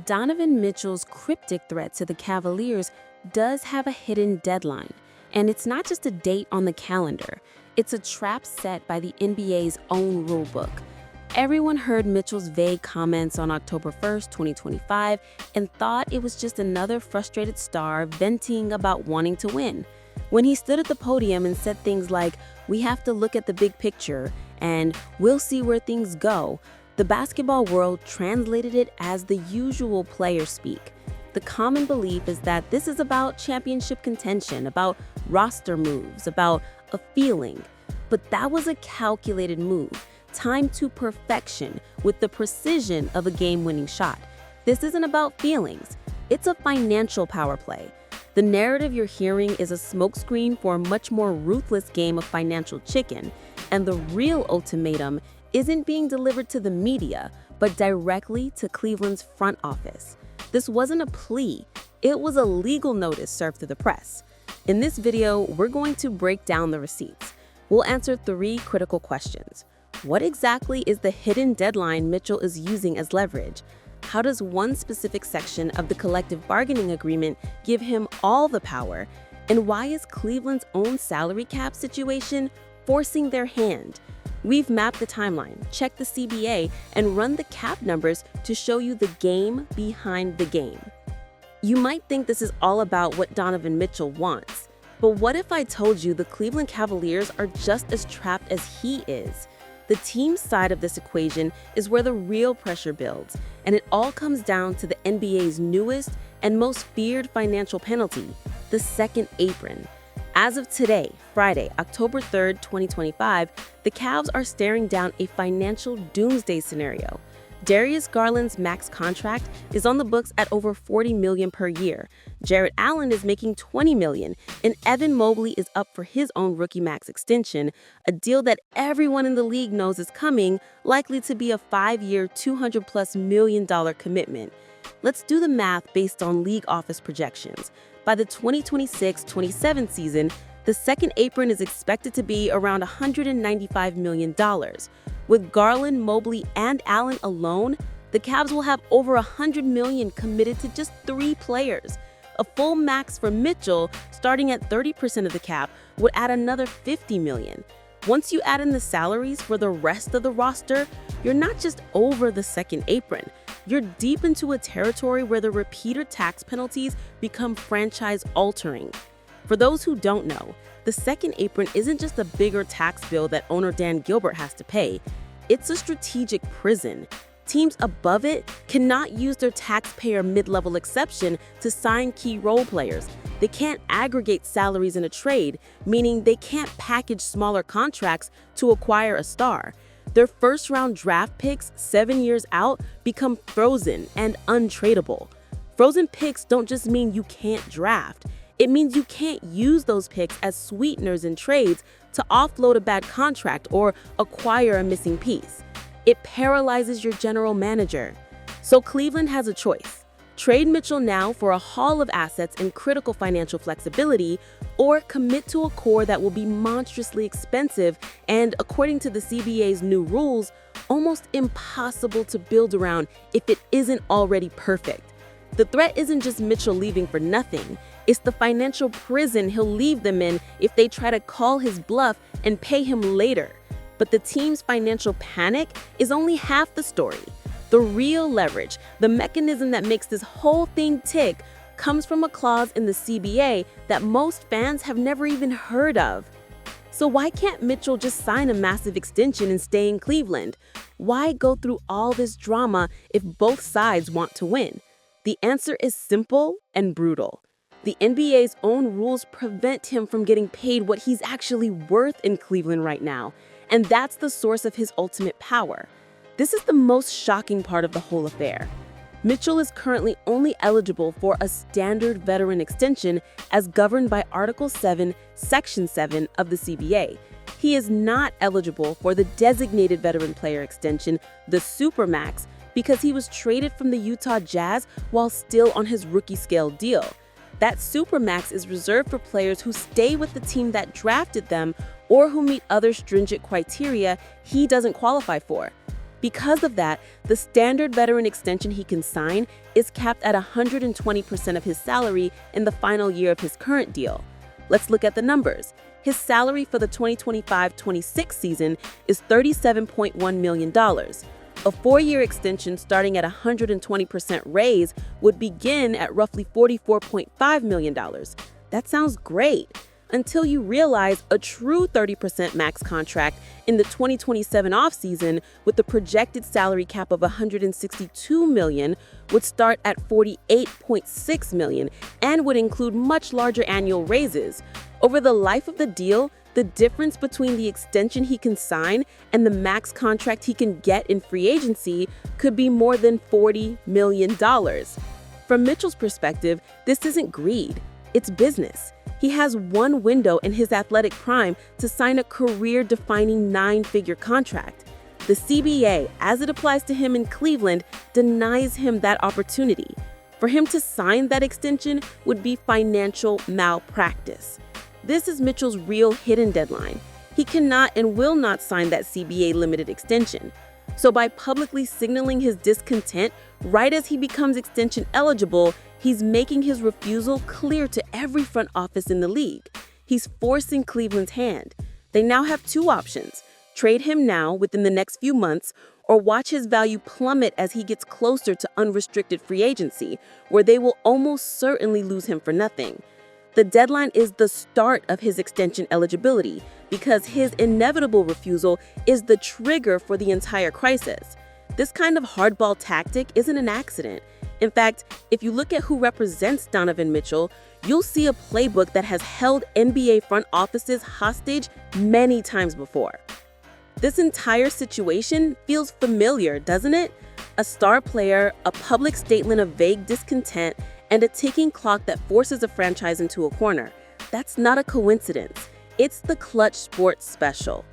Donovan Mitchell's cryptic threat to the Cavaliers does have a hidden deadline. And it's not just a date on the calendar, it's a trap set by the NBA's own rulebook. Everyone heard Mitchell's vague comments on October 1st, 2025, and thought it was just another frustrated star venting about wanting to win. When he stood at the podium and said things like, "We have to look at the big picture," and "we'll see where things go," the basketball world translated it as the usual player speak. The common belief is that this is about championship contention, about roster moves, about a feeling. But that was a calculated move, timed to perfection with the precision of a game-winning shot. This isn't about feelings. It's a financial power play. The narrative you're hearing is a smokescreen for a much more ruthless game of financial chicken, and the real ultimatum isn't being delivered to the media, but directly to Cleveland's front office. This wasn't a plea, it was a legal notice served to the press. In this video, we're going to break down the receipts. We'll answer 3 critical questions. What exactly is the hidden deadline Mitchell is using as leverage? How does one specific section of the collective bargaining agreement give him all the power? And why is Cleveland's own salary cap situation forcing their hand? We've mapped the timeline, checked the CBA, and run the cap numbers to show you the game behind the game. You might think this is all about what Donovan Mitchell wants, but what if I told you the Cleveland Cavaliers are just as trapped as he is? The team side of this equation is where the real pressure builds, and it all comes down to the NBA's newest and most feared financial penalty, the second apron. As of today, Friday, October 3rd, 2025, the Cavs are staring down a financial doomsday scenario. Darius Garland's max contract is on the books at over $40 million per year. Jarrett Allen is making $20 million, and Evan Mobley is up for his own rookie max extension, a deal that everyone in the league knows is coming, likely to be a 5-year, $200+ million commitment. Let's do the math based on league office projections. By the 2026-27 season, the second apron is expected to be around $195 million. With Garland, Mobley, and Allen alone, the Cavs will have over $100 million committed to just 3 players. A full max for Mitchell, starting at 30% of the cap, would add another $50 million. Once you add in the salaries for the rest of the roster, you're not just over the second apron. You're deep into a territory where the repeater tax penalties become franchise-altering. For those who don't know, the second apron isn't just a bigger tax bill that owner Dan Gilbert has to pay. It's a strategic prison. Teams above it cannot use their taxpayer mid-level exception to sign key role players. They can't aggregate salaries in a trade, meaning they can't package smaller contracts to acquire a star. Their first-round draft picks 7 years out become frozen and untradeable. Frozen picks don't just mean you can't draft. It means you can't use those picks as sweeteners in trades to offload a bad contract or acquire a missing piece. It paralyzes your general manager. So Cleveland has a choice. Trade Mitchell now for a haul of assets and critical financial flexibility, or commit to a core that will be monstrously expensive and, according to the CBA's new rules, almost impossible to build around if it isn't already perfect. The threat isn't just Mitchell leaving for nothing, it's the financial prison he'll leave them in if they try to call his bluff and pay him later. But the team's financial panic is only half the story. The real leverage, the mechanism that makes this whole thing tick, comes from a clause in the CBA that most fans have never even heard of. So why can't Mitchell just sign a massive extension and stay in Cleveland? Why go through all this drama if both sides want to win? The answer is simple and brutal. The NBA's own rules prevent him from getting paid what he's actually worth in Cleveland right now, and that's the source of his ultimate power. This is the most shocking part of the whole affair. Mitchell is currently only eligible for a standard veteran extension as governed by Article 7, Section 7 of the CBA. He is not eligible for the designated veteran player extension, the Supermax, because he was traded from the Utah Jazz while still on his rookie scale deal. That Supermax is reserved for players who stay with the team that drafted them or who meet other stringent criteria he doesn't qualify for. Because of that, the standard veteran extension he can sign is capped at 120% of his salary in the final year of his current deal. Let's look at the numbers. His salary for the 2025-26 season is $37.1 million. A 4-year extension starting at 120% raise would begin at roughly $44.5 million. That sounds great, until you realize a true 30% max contract in the 2027 offseason with the projected salary cap of $162 million would start at $48.6 million and would include much larger annual raises. Over the life of the deal, the difference between the extension he can sign and the max contract he can get in free agency could be more than $40 million. From Mitchell's perspective, this isn't greed, it's business. He has one window in his athletic prime to sign a career-defining 9-figure contract. The CBA, as it applies to him in Cleveland, denies him that opportunity. For him to sign that extension would be financial malpractice. This is Mitchell's real hidden deadline. He cannot and will not sign that CBA limited extension. So by publicly signaling his discontent right as he becomes extension eligible, he's making his refusal clear to every front office in the league. He's forcing Cleveland's hand. They now have 2 options: trade him now within the next few months, or watch his value plummet as he gets closer to unrestricted free agency, where they will almost certainly lose him for nothing. The deadline is the start of his extension eligibility because his inevitable refusal is the trigger for the entire crisis. This kind of hardball tactic isn't an accident. In fact, if you look at who represents Donovan Mitchell, you'll see a playbook that has held NBA front offices hostage many times before. This entire situation feels familiar, doesn't it? A star player, a public statement of vague discontent, and a ticking clock that forces a franchise into a corner. That's not a coincidence. It's the Clutch Sports special.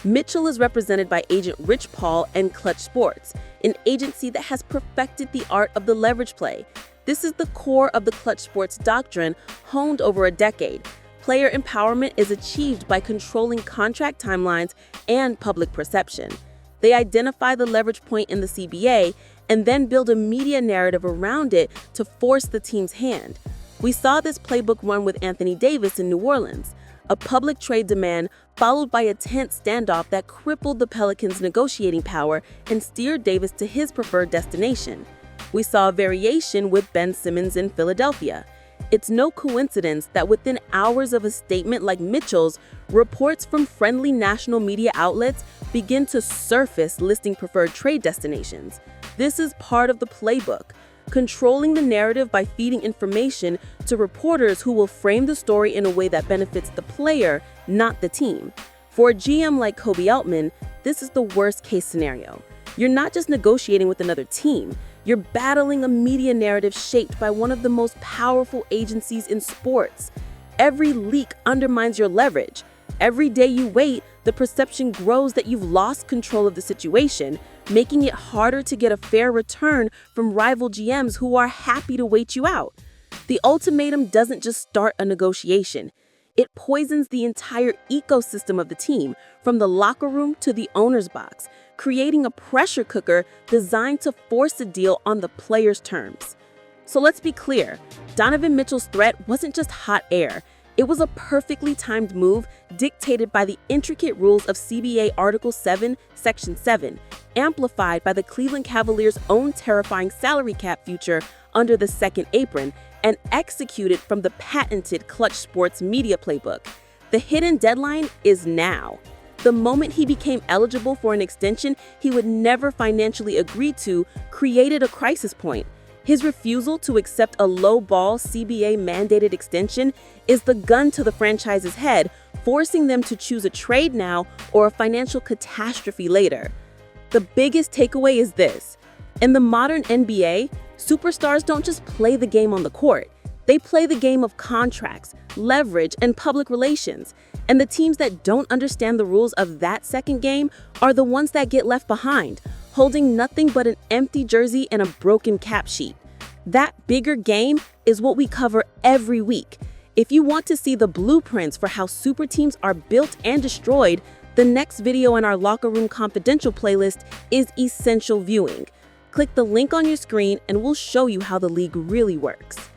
Mitchell is represented by agent Rich Paul and Clutch Sports, an agency that has perfected the art of the leverage play. This is the core of the Clutch Sports doctrine, honed over a decade. Player empowerment is achieved by controlling contract timelines and public perception. They identify the leverage point in the CBA and then build a media narrative around it to force the team's hand. We saw this playbook run with Anthony Davis in New Orleans, a public trade demand followed by a tense standoff that crippled the Pelicans' negotiating power and steered Davis to his preferred destination. We saw a variation with Ben Simmons in Philadelphia. It's no coincidence that within hours of a statement like Mitchell's, reports from friendly national media outlets begin to surface listing preferred trade destinations. This is part of the playbook, controlling the narrative by feeding information to reporters who will frame the story in a way that benefits the player, not the team. For a GM like Kobe Altman, this is the worst-case scenario. You're not just negotiating with another team, you're battling a media narrative shaped by one of the most powerful agencies in sports. Every leak undermines your leverage. Every day you wait, the perception grows that you've lost control of the situation, making it harder to get a fair return from rival GMs who are happy to wait you out. The ultimatum doesn't just start a negotiation. It poisons the entire ecosystem of the team, from the locker room to the owner's box, creating a pressure cooker designed to force a deal on the player's terms. So let's be clear, Donovan Mitchell's threat wasn't just hot air. It was a perfectly timed move dictated by the intricate rules of CBA Article 7, Section 7, amplified by the Cleveland Cavaliers' own terrifying salary cap future under the second apron, and executed from the patented Clutch Sports media playbook. The hidden deadline is now. The moment he became eligible for an extension he would never financially agree to created a crisis point. His refusal to accept a low-ball CBA-mandated extension is the gun to the franchise's head, forcing them to choose a trade now or a financial catastrophe later. The biggest takeaway is this: in the modern NBA, superstars don't just play the game on the court. They play the game of contracts, leverage, and public relations. And the teams that don't understand the rules of that second game are the ones that get left behind, holding nothing but an empty jersey and a broken cap sheet. That bigger game is what we cover every week. If you want to see the blueprints for how super teams are built and destroyed, The next video in our Locker Room Confidential playlist is Essential Viewing. Click the link on your screen and we'll show you how the league really works.